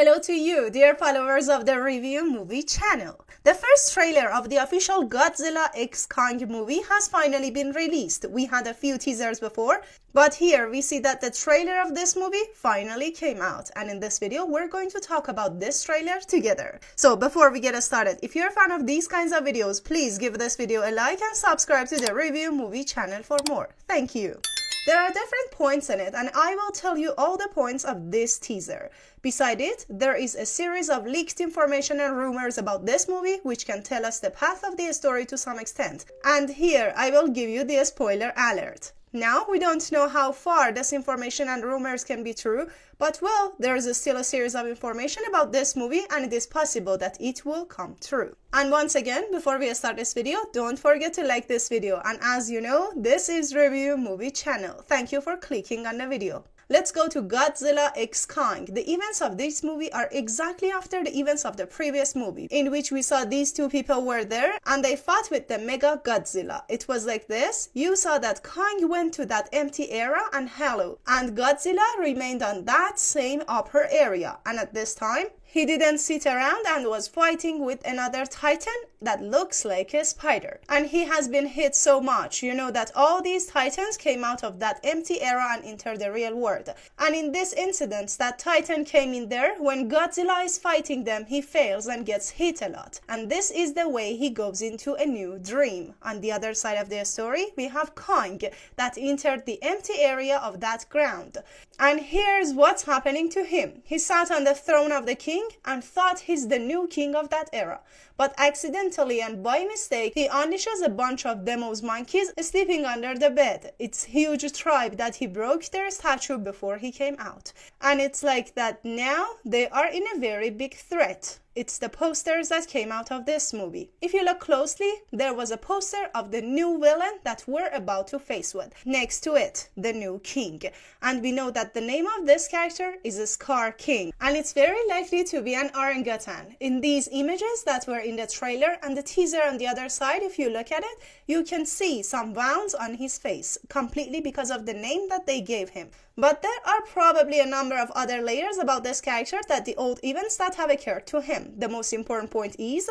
Hello to you, dear followers of the Review Movie channel. The first trailer of the official Godzilla x Kong movie has finally been released. We had a few teasers before, but here we see that the trailer of this movie finally came out. And in this video, we're going to talk about this trailer together. So before we get started, if you're a fan of these kinds of videos, please give this video a like and subscribe to the Review Movie channel for more. Thank you. There are different points in it, and I will tell you all the points of this teaser. Beside it, there is a series of leaked information and rumors about this movie which can tell us the path of the story to some extent. And here I will give you the spoiler alert. Now, we don't know how far this information and rumors can be true, but well, there is still a series of information about this movie and it is possible that it will come true. And once again, before we start this video, don't forget to like this video. And as you know, this is Review Movie channel. Thank you for clicking on the video. Let's go to Godzilla x Kong. The events of this movie are exactly after the events of the previous movie, in which we saw these two people were there and they fought with the Mega Godzilla. It was like this. You saw that Kong went to that empty area and hello, and Godzilla remained on that same upper area. And at this time, he didn't sit around and was fighting with another titan that looks like a spider. And he has been hit so much, you know, that all these titans came out of that empty era and entered the real world. And in this incident, that titan came in there. When Godzilla is fighting them, he fails and gets hit a lot. And this is the way he goes into a new dream. On the other side of the story, we have Kong that entered the empty area of that ground. And here's what's happening to him. He sat on the throne of the king and thought he's the new king of that era. But accidentally and by mistake, he unleashes a bunch of Demo's monkeys sleeping under the bed. It's huge tribe that he broke their statue before he came out. And it's like that now they are in a very big threat. It's the posters that came out of this movie. If you look closely, there was a poster of the new villain that we're about to face with. Next to it, the new king. And we know that the name of this character is Scar King. And it's very likely to be an orangutan. In these images that were in the trailer and the teaser on the other side, if you look at it, you can see some wounds on his face, completely because of the name that they gave him. But there are probably a number of other layers about this character that the old events that have occurred to him. The most important point is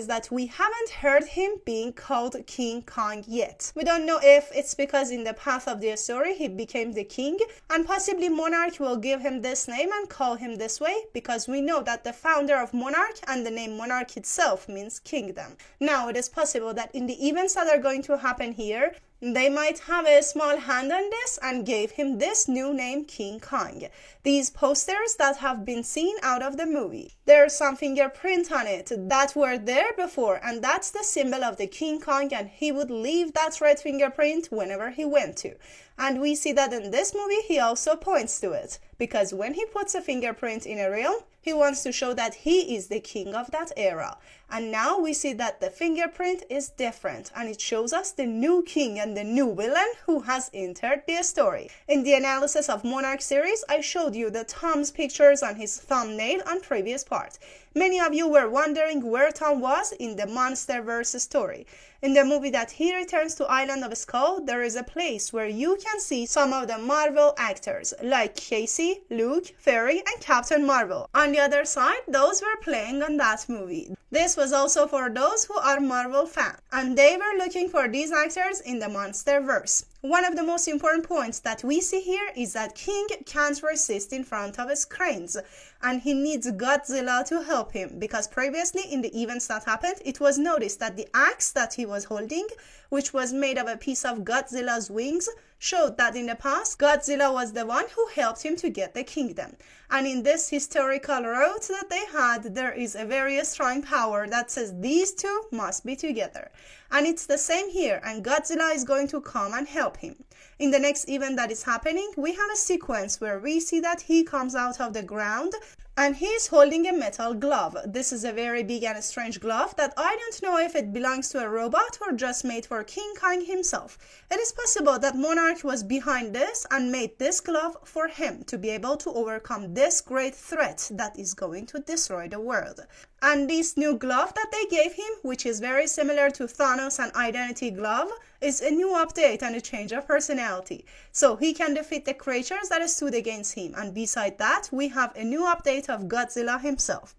that we haven't heard him being called King Kong yet. We don't know if it's because in the path of the story he became the king, and possibly Monarch will give him this name and call him this way, because we know that the founder of Monarch and the name Monarch itself means kingdom. Now, it is possible that in the events that are going to happen here, they might have a small hand on this and gave him this new name, King Kong. These posters that have been seen out of the movie, there's some fingerprint on it that were there before, and that's the symbol of the King Kong, and he would leave that red fingerprint whenever he went to. And we see that in this movie he also points to it, because when he puts a fingerprint in a realm, he wants to show that he is the king of that era. And now we see that the fingerprint is different, and it shows us the new king and the new villain who has entered the story. In the analysis of Monarch series, I showed you the Tom's pictures on his thumbnail on previous part. Many of you were wondering where Tom was in the MonsterVerse story. In the movie that he returns to Island of Skull, there is a place where you can see some of the Marvel actors, like Casey, Luke, Fury, and Captain Marvel. On the other side, those were playing on that movie. This was also for those who are Marvel fans, and they were looking for these actors in the MonsterVerse. One of the most important points that we see here is that King can't resist in front of his cranes, and he needs Godzilla to help him, because previously in the events that happened, it was noticed that the axe that he was holding, which was made of a piece of Godzilla's wings, showed that in the past, Godzilla was the one who helped him to get the kingdom. And in this historical route that they had, there is a very strong power that says these two must be together. And it's the same here, and Godzilla is going to come and help him. In the next event that is happening, we have a sequence where we see that he comes out of the ground and he is holding a metal glove. This is a very big and strange glove that I don't know if it belongs to a robot or just made for King Kong himself. It is possible that Monarch was behind this and made this glove for him to be able to overcome this great threat that is going to destroy the world. And this new glove that they gave him, which is very similar to Thanos and Identity glove, is a new update and a change of personality. So he can defeat the creatures that stood against him, and beside that, we have a new update of Godzilla himself.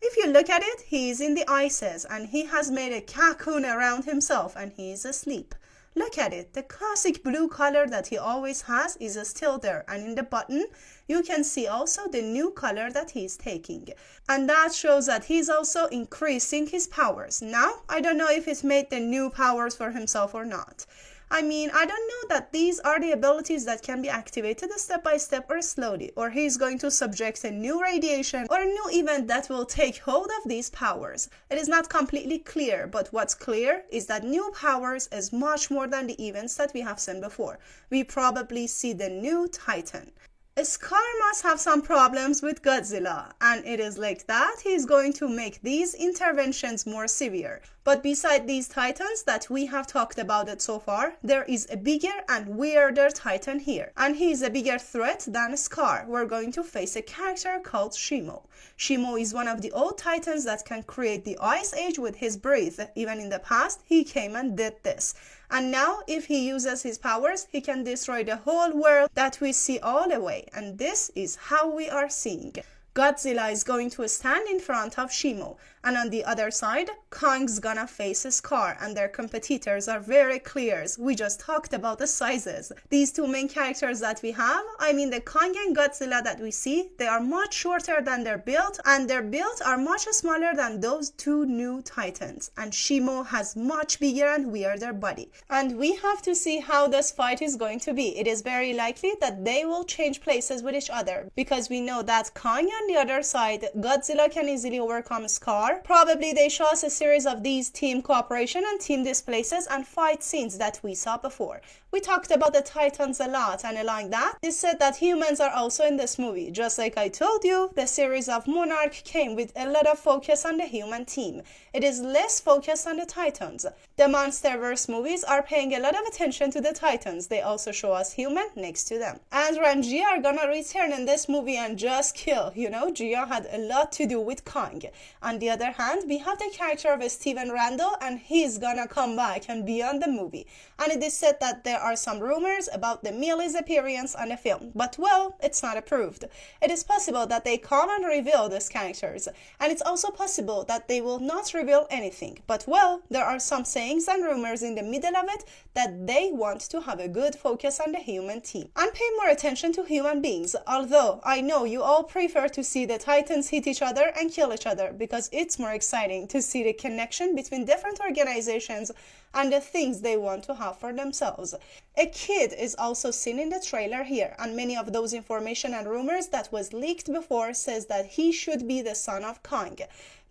If you look at it, he is in the ices and he has made a cocoon around himself and he is asleep. Look at it, the classic blue color that he always has is still there, and in the button you can see also the new color that he is taking. And that shows that he's also increasing his powers. Now, I don't know if he's made the new powers for himself or not. I mean, I don't know that these are the abilities that can be activated step by step or slowly, or he's going to subject a new radiation or a new event that will take hold of these powers. It is not completely clear, but what's clear is that new powers is much more than the events that we have seen before. We probably see the new Titan. Scar must have some problems with Godzilla, and it is like that he's going to make these interventions more severe. But beside these titans that we have talked about it so far, there is a bigger and weirder titan here, and he is a bigger threat than Scar. We're going to face a character called Shimo. Shimo is one of the old titans that can create the ice age with his breath. Even in the past, he came and did this. And now, if he uses his powers, he can destroy the whole world that we see all away. And this is how we are seeing. Godzilla is going to stand in front of Shimo, and on the other side, Kong's gonna face Scar, and their competitors are very clear. We just talked about the sizes. These two main characters that we have, I mean the Kong and Godzilla that we see, they are much shorter than their build, and their builds are much smaller than those two new titans. And Shimo has much bigger and weirder body. And we have to see how this fight is going to be. It is very likely that they will change places with each other, because we know that Kong on the other side, Godzilla can easily overcome Scar. Probably they show us a series of these team cooperation and team displaces and fight scenes that we saw before. We talked about the Titans a lot, and along that, it said that humans are also in this movie. Just like I told you, the series of Monarch came with a lot of focus on the human team. It is less focused on the Titans. The Monsterverse movies are paying a lot of attention to the Titans. They also show us human next to them. Andrew and Gia are gonna return in this movie and just kill. You know, Gia had a lot to do with Kong. On the other hand, we have the character of Steven Randall, and he's gonna come back and be on the movie. And it is said that there are some rumors about the Millie's appearance on the film, but well, it's not approved. It is possible that they come and reveal these characters, and it's also possible that they will not reveal anything, but well, there are some sayings and rumors in the middle of it that they want to have a good focus on the human team and pay more attention to human beings, although I know you all prefer to see the Titans hit each other and kill each other because it's more exciting to see the connection between different organizations and the things they want to have for themselves. A kid is also seen in the trailer here, and many of those information and rumors that was leaked before says that he should be the son of Kong.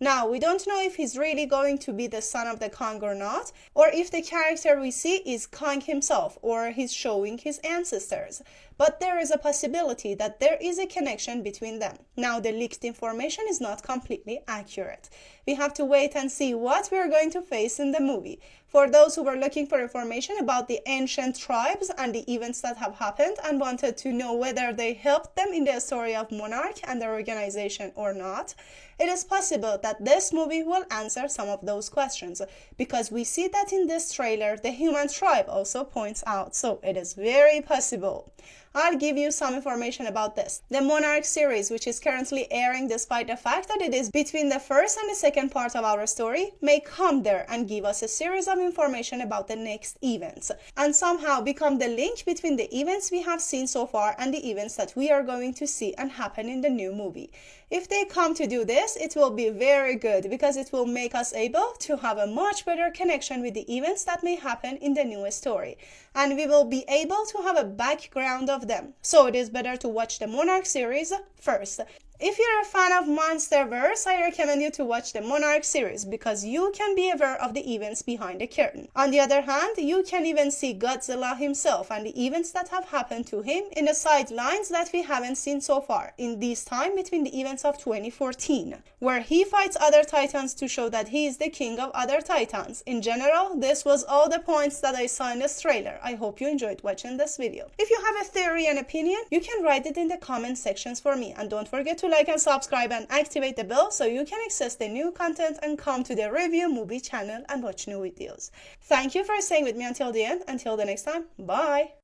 Now, we don't know if he's really going to be the son of the Kong or not, or if the character we see is Kong himself, or he's showing his ancestors. But there is a possibility that there is a connection between them. Now, the leaked information is not completely accurate. We have to wait and see what we're going to face in the movie. For those who were looking for information about the ancient tribes and the events that have happened and wanted to know whether they helped them in the story of Monarch and their organization or not, it is possible that this movie will answer some of those questions, because we see that in this trailer the human tribe also points out, so it is very possible. I'll give you some information about this. The Monarch series, which is currently airing despite the fact that it is between the first and the second part of our story, may come there and give us a series of information about the next events, and somehow become the link between the events we have seen so far and the events that we are going to see and happen in the new movie. If they come to do this, it will be very good, because it will make us able to have a much better connection with the events that may happen in the new story, and we will be able to have a background of them. So it is better to watch the Monarch series first. If you're a fan of Monsterverse, I recommend you to watch the Monarch series, because you can be aware of the events behind the curtain. On the other hand, you can even see Godzilla himself and the events that have happened to him in the sidelines that we haven't seen so far, in this time between the events of 2014, where he fights other titans to show that he is the king of other titans. In general, this was all the points that I saw in this trailer. I hope you enjoyed watching this video. If you have a theory and opinion, you can write it in the comment sections for me, and don't forget to to like and subscribe and activate the bell so you can access the new content and come to the review movie channel and watch new videos. Thank you for staying with me until the end. Until the next time, bye!